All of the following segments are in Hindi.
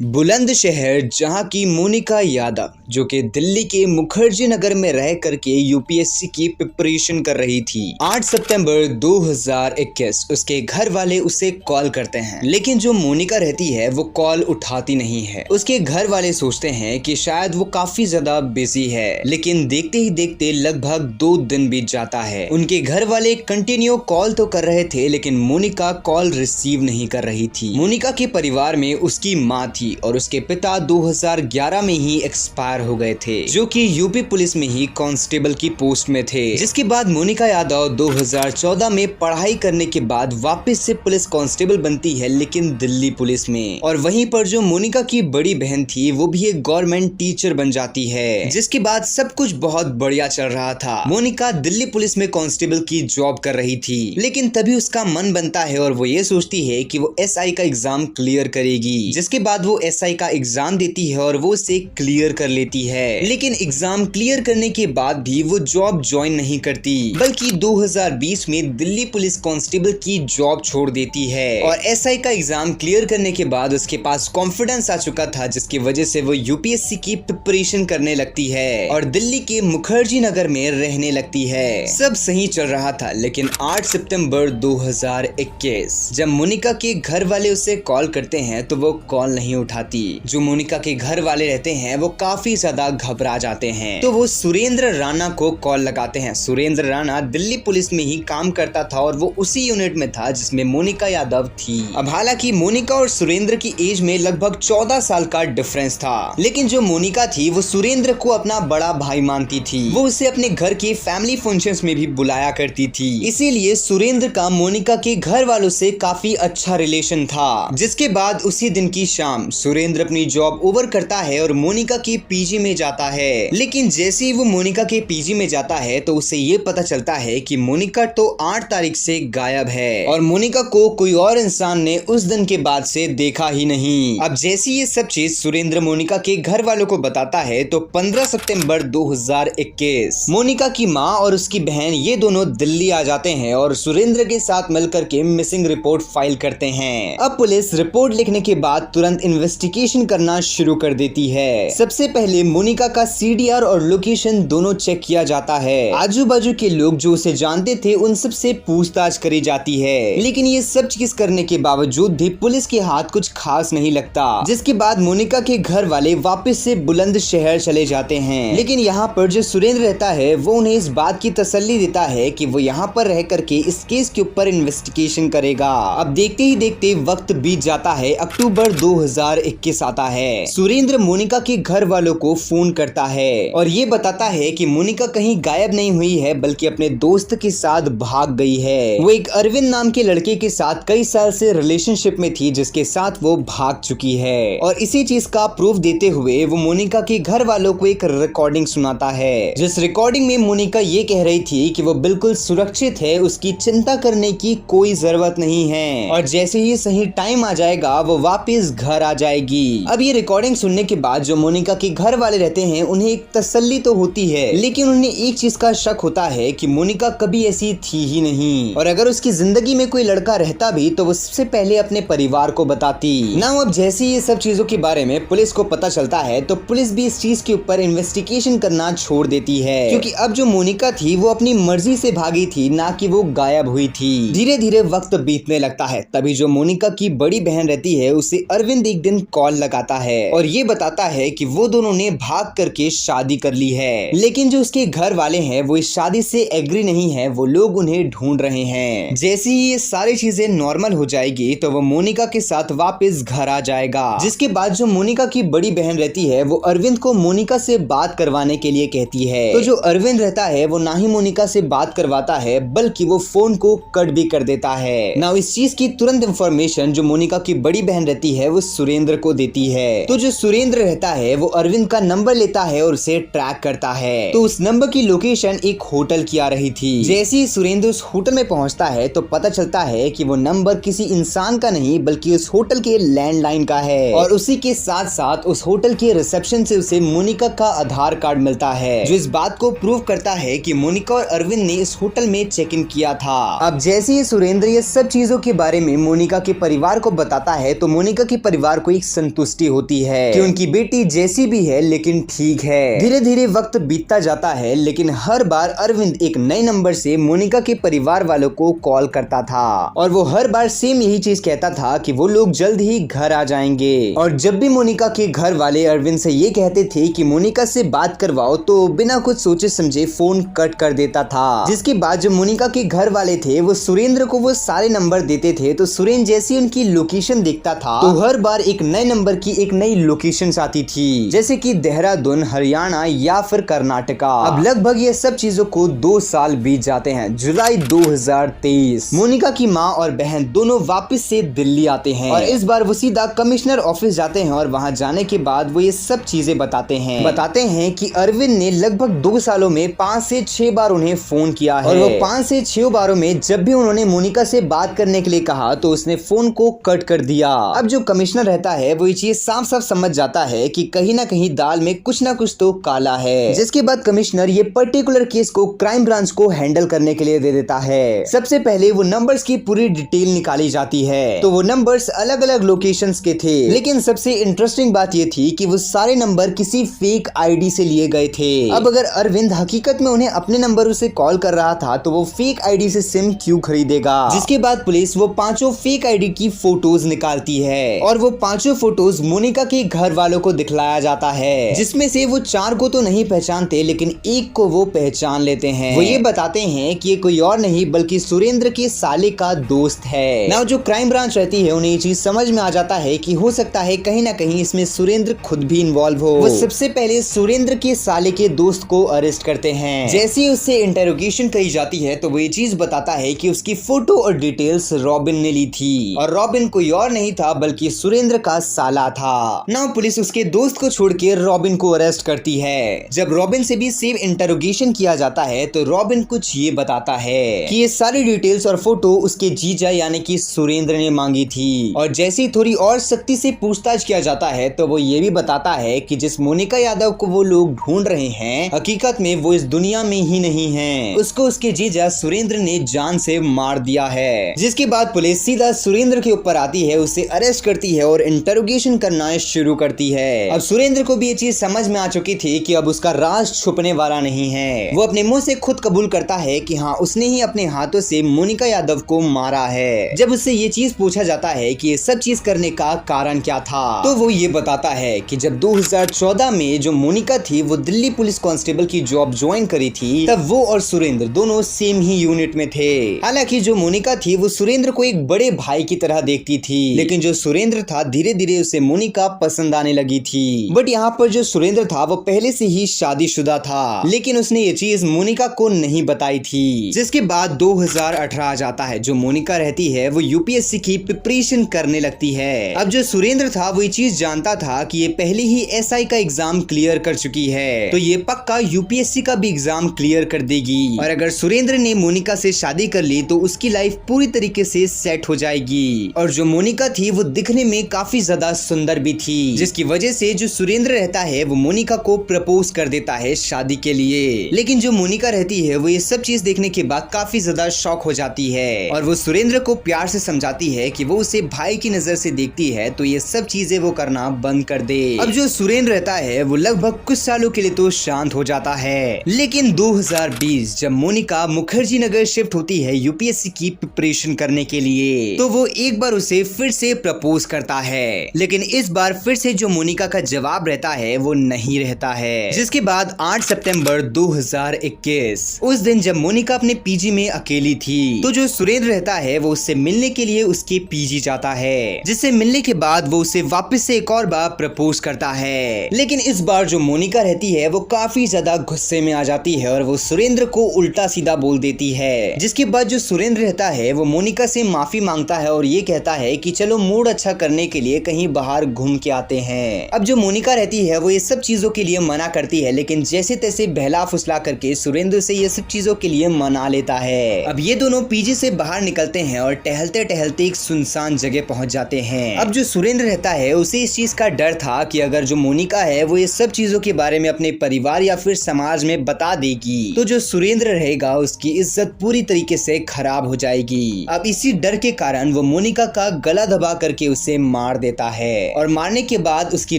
बुलंदशहर जहां की मोनिका यादव जो कि दिल्ली के मुखर्जी नगर में रह करके यूपीएससी की प्रिपरेशन कर रही थी। 8 सितंबर 2021 उसके घर वाले उसे कॉल करते हैं, लेकिन जो मोनिका रहती है वो कॉल उठाती नहीं है। उसके घर वाले सोचते हैं कि शायद वो काफी ज्यादा बिजी है, लेकिन देखते ही देखते लगभग 2 दिन बीत जाता है। उनके घर वाले कंटिन्यू कॉल तो कर रहे थे, लेकिन मोनिका कॉल रिसीव नहीं कर रही थी। मोनिका के परिवार में उसकी माँ थी और उसके पिता 2011 में ही एक्सपायर हो गए थे, जो कि यूपी पुलिस में ही कांस्टेबल की पोस्ट में थे। जिसके बाद मोनिका यादव 2014 में पढ़ाई करने के बाद वापस से पुलिस कांस्टेबल बनती है, लेकिन दिल्ली पुलिस में। और वहीं पर जो मोनिका की बड़ी बहन थी वो भी एक गवर्नमेंट टीचर बन जाती है। जिसके बाद सब कुछ बहुत बढ़िया चल रहा था। मोनिका दिल्ली पुलिस में कांस्टेबल की जॉब कर रही थी, लेकिन तभी उसका मन बनता है और वो ये सोचती है कि वो एसआई का एग्जाम क्लियर करेगी। जिसके बाद वो एसआई का एग्जाम देती है और वो उसे क्लियर कर लेती है, लेकिन एग्जाम क्लियर करने के बाद भी वो जॉब ज्वाइन नहीं करती, बल्कि 2020 में दिल्ली पुलिस कांस्टेबल की जॉब छोड़ देती है। और एसआई का एग्जाम क्लियर करने के बाद उसके पास कॉन्फिडेंस आ चुका था, जिसकी वजह से वो यूपीएससी की प्रिपरेशन करने लगती है और दिल्ली के मुखर्जी नगर में रहने लगती है। सब सही चल रहा था, लेकिन 8 सितंबर 2021 जब मोनिका के घर वाले उसे कॉल करते हैं तो वो कॉल नहीं उठाती। जो मोनिका के घर वाले रहते हैं वो काफी ज्यादा घबरा जाते हैं, तो वो सुरेंद्र राणा को कॉल लगाते हैं। सुरेंद्र राणा दिल्ली पुलिस में ही काम करता था और वो उसी यूनिट में था जिसमें मोनिका यादव थी। अब हालांकि मोनिका और सुरेंद्र की एज में लगभग 14 साल का डिफरेंस था, लेकिन जो मोनिका थी वो सुरेंद्र को अपना बड़ा भाई मानती थी। वो उसे अपने घर के फैमिली फंक्शंस में भी बुलाया करती थी, इसीलिए सुरेंद्र का मोनिका के घर वालों से काफी अच्छा रिलेशन था। जिसके बाद उसी दिन की शाम सुरेंद्र अपनी जॉब ओवर करता है और मोनिका के पीजी में जाता है। लेकिन जैसे ही वो मोनिका के पीजी में जाता है तो उसे ये पता चलता है कि मोनिका तो 8 तारीख से गायब है और मोनिका को कोई और इंसान ने उस दिन के बाद से देखा ही नहीं। अब जैसी ये सब चीज सुरेंद्र मोनिका के घर वालों को बताता है तो 15 सितंबर 2021 मोनिका की माँ और उसकी बहन ये दोनों दिल्ली आ जाते हैं और सुरेंद्र के साथ मिलकर के मिसिंग रिपोर्ट फाइल करते हैं। अब पुलिस रिपोर्ट लिखने के बाद तुरंत इन्वेस्टिगेशन करना शुरू कर देती है। सबसे पहले मोनिका का सीडीआर और लोकेशन दोनों चेक किया जाता है। आजू बाजू के लोग जो उसे जानते थे उन सब से पूछताछ करी जाती है, लेकिन ये सब चीज करने के बावजूद भी पुलिस के हाथ कुछ खास नहीं लगता। जिसके बाद मोनिका के घर वाले वापस से बुलंदशहर चले जाते हैं, लेकिन यहाँ पर जो सुरेंद्र रहता है वो उन्हें इस बात की तसल्ली देता है कि वो यहाँ पर रह करके इस केस के ऊपर इन्वेस्टिगेशन करेगा। अब देखते ही देखते वक्त बीत जाता है। अक्टूबर 2021 आता है। सुरेंद्र मोनिका के घर वालों को फोन करता है और ये बताता है कि मोनिका कहीं गायब नहीं हुई है, बल्कि अपने दोस्त के साथ भाग गई है। वो एक अरविंद नाम के लड़के के साथ कई साल से रिलेशनशिप में थी, जिसके साथ वो भाग चुकी है। और इसी चीज का प्रूफ देते हुए वो मोनिका के घर वालों को एक रिकॉर्डिंग सुनाता है, जिस रिकॉर्डिंग में मोनिका ये कह रही थी कि वो बिल्कुल सुरक्षित है, उसकी चिंता करने की कोई जरूरत नहीं है और जैसे ही सही टाइम आ जाएगा वो वापस घर आ जाएगी। अब ये रिकॉर्डिंग सुनने के बाद जो मोनिका के घर वाले रहते हैं उन्हें एक तसल्ली तो होती है, लेकिन उन्हें एक चीज का शक होता है कि मोनिका कभी ऐसी थी ही नहीं, और अगर उसकी जिंदगी में कोई लड़का रहता भी तो वो सबसे पहले अपने परिवार को बताती ना। अब जैसे ये सब चीजों के बारे में पुलिस को पता चलता है तो पुलिस भी इस चीज के ऊपर इन्वेस्टिगेशन करना छोड़ देती है, क्योंकि अब जो मोनिका थी वो अपनी मर्जी से भागी थी, ना कि वो गायब हुई थी। धीरे धीरे वक्त बीतने लगता है। तभी जो मोनिका की बड़ी बहन रहती है उसे अरविंद एक दिन कॉल लगाता है और ये बताता है कि वो दोनों ने भाग करके शादी कर ली है, लेकिन जो उसके घर वाले हैं वो इस शादी से एग्री नहीं है। वो लोग उन्हें ढूंढ रहे हैं। जैसे ही ये सारी चीजें नॉर्मल हो जाएगी तो वो मोनिका के साथ वापस घर आ जाएगा। जिसके बाद जो मोनिका की बड़ी बहन रहती है वो अरविंद को मोनिका से बात करवाने के लिए कहती है, तो जो अरविंद रहता है वो ना ही मोनिका से बात करवाता है, बल्कि वो फोन को कट भी कर देता है। ना इस चीज की तुरंत इंफॉर्मेशन जो मोनिका की बड़ी बहन रहती है वो सुरेंद्र को देती है। तो जो सुरेंद्र रहता है वो अरविंद का नंबर लेता है और उसे ट्रैक करता है। तो उस नंबर की लोकेशन एक होटल की आ रही थी। जैसे ही सुरेंद्र उस होटल में पहुंचता है तो पता चलता है कि वो नंबर किसी इंसान का नहीं बल्कि उस होटल के लैंडलाइन का है, और उसी के साथ साथ उस होटल के रिसेप्शन से उसे मोनिका का आधार कार्ड मिलता है, जो इस बात को प्रूव करता है कि मोनिका और अरविंद ने इस होटल में चेक इन किया था। अब जैसे ही सुरेंद्र ये सब चीजों के बारे में मोनिका के परिवार को बताता है तो मोनिका के परिवार को एक संतुष्टि होती है कि उनकी बेटी जैसी भी है लेकिन ठीक है। धीरे धीरे वक्त बीतता जाता है, लेकिन हर बार अरविंद एक नए नंबर से मोनिका के परिवार वालों को कॉल करता था और वो हर बार सेम यही चीज कहता था कि वो लोग जल्द ही घर आ जाएंगे। और जब भी मोनिका के घर वाले अरविंद से ये कहते थे कि मोनिका से बात करवाओ, तो बिना कुछ सोचे समझे फोन कट कर देता था। जिसके बाद जो मोनिका के घर वाले थे वो सुरेंद्र को वो सारे नंबर देते थे, तो सुरेंद्र जैसी उनकी लोकेशन देखता था तो हर बार एक नए नंबर की एक नई लोकेशन आती थी, जैसे कि देहरादून, हरियाणा या फिर कर्नाटका। अब लगभग ये सब चीजों को 2 साल बीत जाते हैं। जुलाई 2023 मोनिका की माँ और बहन दोनों वापस से दिल्ली आते हैं और इस बार वो सीधा कमिश्नर ऑफिस जाते हैं और वहाँ जाने के बाद वो ये सब चीजें बताते हैं कि अरविंद ने लगभग 2 सालों में 5 से 6 बार उन्हें फोन किया है और वो 5 से 6 बारों में जब भी उन्होंने मोनिका से बात करने के लिए कहा तो उसने फोन को कट कर दिया। अब जो कमिश्नर रहता है वो ये चीज साफ साफ समझ जाता है कि कहीं ना कहीं दाल में कुछ ना कुछ तो काला है। जिसके बाद कमिश्नर ये पर्टिकुलर केस को क्राइम ब्रांच को हैंडल करने के लिए दे देता है। सबसे पहले वो नंबर्स की पूरी डिटेल निकाली जाती है, तो वो नंबर्स अलग अलग लोकेशंस के थे, लेकिन सबसे इंटरेस्टिंग बात ये थी कि वो सारे नंबर किसी फेक आईडी से लिए गए थे। अब अगर अरविंद हकीकत में उन्हें अपने नंबर से कॉल कर रहा था तो वो फेक आईडी से सिम क्यों खरीदेगा। जिसके बाद पुलिस वो 5 फेक आईडी की फोटोज निकालती है और वो 5 फोटोज मोनिका के घर वालों को दिखलाया जाता है, जिसमें से वो 4 को तो नहीं पहचानते लेकिन एक को वो पहचान लेते हैं। वो ये बताते हैं कि ये कोई और नहीं बल्कि सुरेंद्र के साले का दोस्त है। ना जो क्राइम ब्रांच रहती है उन्हें ये चीज समझ में आ जाता है कि हो सकता है कहीं ना कहीं इसमें सुरेंद्र खुद भी इन्वॉल्व हो। वो सबसे पहले सुरेंद्र के साले के दोस्त को अरेस्ट करते हैं। जैसे ही उससे इंटेरोगेशन करी जाती है तो वो ये चीज बताता है कि उसकी फोटो और डिटेल्स रॉबिन ने ली थी और रॉबिन कोई और नहीं था बल्कि सुरेंद्र का साला था। ना पुलिस उसके दोस्त को छोड़ के रॉबिन को अरेस्ट करती है। जब रॉबिन से भी सेम इंटेरोगेशन किया जाता है तो रॉबिन कुछ ये बताता है कि ये सारी डिटेल्स और फोटो उसके जीजा यानी कि सुरेंद्र ने मांगी थी। और जैसे ही थोड़ी और सख्ती से पूछताछ किया जाता है तो वो ये भी बताता है कि जिस मोनिका यादव को वो लोग ढूंढ रहे हैं हकीकत में वो इस दुनिया में ही नहीं है, उसको उसके जीजा सुरेंद्र ने जान से मार दिया है। जिसके बाद पुलिस सीधा सुरेंद्र के ऊपर आती है, उसे अरेस्ट करती है और इंटरोगेशन करना शुरू करती है। अब सुरेंद्र को भी ये चीज समझ में आ चुकी थी कि अब उसका राज छुपने वाला नहीं है। वो अपने मुंह से खुद कबूल करता है कि हाँ उसने ही अपने हाथों से मोनिका यादव को मारा है। जब उससे ये चीज पूछा जाता है कि ये सब चीज करने का कारण क्या था तो वो ये बताता है कि जब 2014 में जो मोनिका थी वो दिल्ली पुलिस कांस्टेबल की जॉब ज्वाइन करी थी तब वो और सुरेंद्र दोनों सेम ही यूनिट में थे। हालांकि जो मोनिका थी वो सुरेंद्र को एक बड़े भाई की तरह देखती थी, लेकिन जो सुरेंद्र था धीरे धीरे उसे मोनिका पसंद आने लगी थी। बट यहाँ पर जो सुरेंद्र था वो पहले से ही शादीशुदा था, लेकिन उसने ये चीज मोनिका को नहीं बताई थी। जिसके बाद 2018 आ जाता है। जो मोनिका रहती है वो यूपीएससी की प्रिपरेशन करने लगती है। अब जो सुरेंद्र था वो ये चीज जानता था कि ये पहले ही एसआई का एग्जाम क्लियर कर चुकी है, तो ये पक्का यूपीएससी का भी एग्जाम क्लियर कर देगी। और अगर सुरेंद्र ने मोनिका से शादी कर ली तो उसकी लाइफ पूरी तरीके से सेट हो जाएगी। और जो मोनिका थी वो दिखने में काफी ज्यादा सुंदर भी थी, जिसकी वजह से जो सुरेंद्र रहता है वो मोनिका को प्रपोज कर देता है शादी के लिए। लेकिन जो मोनिका रहती है वो ये सब चीज देखने के बाद काफी ज्यादा शॉक हो जाती है और वो सुरेंद्र को प्यार से समझाती है कि वो उसे भाई की नजर से देखती है तो ये सब चीजें वो करना बंद कर दे। अब जो सुरेंद्र रहता है वो लगभग कुछ सालों के लिए तो शांत हो जाता है, लेकिन 2020 जब मोनिका मुखर्जी नगर शिफ्ट होती है यूपीएससी की प्रिपरेशन करने के लिए तो वो एक बार उसे फिर से प्रपोज करता है, लेकिन इस बार फिर से जो मोनिका का जवाब रहता है वो नहीं रहता है। जिसके बाद 8 सितंबर 2021 उस दिन जब मोनिका अपने पीजी में अकेली थी तो जो सुरेंद्र रहता है वो उससे मिलने के लिए उसके पीजी जाता है, जिससे मिलने के बाद वो उसे वापस से एक और बार प्रपोज करता है। लेकिन इस बार जो मोनिका रहती है वो काफी ज्यादा गुस्से में आ जाती है और वो सुरेंद्र को उल्टा सीधा बोल देती है। जिसके बाद जो सुरेंद्र रहता है वो मोनिका से माफी मांगता है और ये कहता है कि चलो मूड अच्छा करने के लिए कहीं बाहर घूम के आते हैं। अब जो मोनिका रहती है वो ये सब चीजों के लिए मना करती है, लेकिन जैसे तैसे बहला फुसला करके सुरेंद्र से ये सब चीजों के लिए मना लेता है। अब ये दोनों पीजी से बाहर निकलते हैं और टहलते टहलते एक सुनसान जगह पहुंच जाते हैं। अब जो सुरेंद्र रहता है उसे इस चीज का डर था कि अगर जो मोनिका है वो ये सब चीजों के बारे में अपने परिवार या फिर समाज में बता देगी तो जो सुरेंद्र रहेगा उसकी इज्जत पूरी तरीके से खराब हो जाएगी। अब इसी डर के कारण वो मोनिका का गला दबा करके उसे मार मार देता है और मारने के बाद उसकी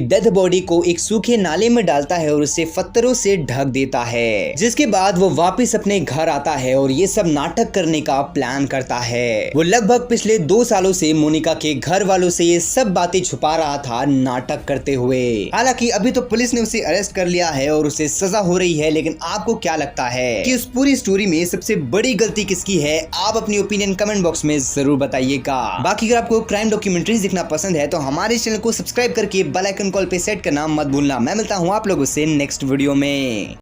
डेड बॉडी को एक सूखे नाले में डालता है और उसे पत्थरों से ढक देता है, जिसके बाद वो वापस अपने घर आता है और ये सब नाटक करने का प्लान करता है। वो लगभग पिछले 2 सालों से मोनिका के घर वालों से ये सब बातें छुपा रहा था नाटक करते हुए। हालांकि अभी तो पुलिस ने उसे अरेस्ट कर लिया है और उसे सजा हो रही है, लेकिन आपको क्या लगता है कि उस पूरी स्टोरी में सबसे बड़ी गलती किसकी है? आप अपनी ओपिनियन कमेंट बॉक्स में जरूर बताइएगा। बाकी अगर आपको क्राइम डॉक्यूमेंट्रीज देखना पसंद है तो हमारे चैनल को सब्सक्राइब करके बेल आइकन कॉल पे सेट करना मत भूलना। मैं मिलता हूँ आप लोगों से नेक्स्ट वीडियो में।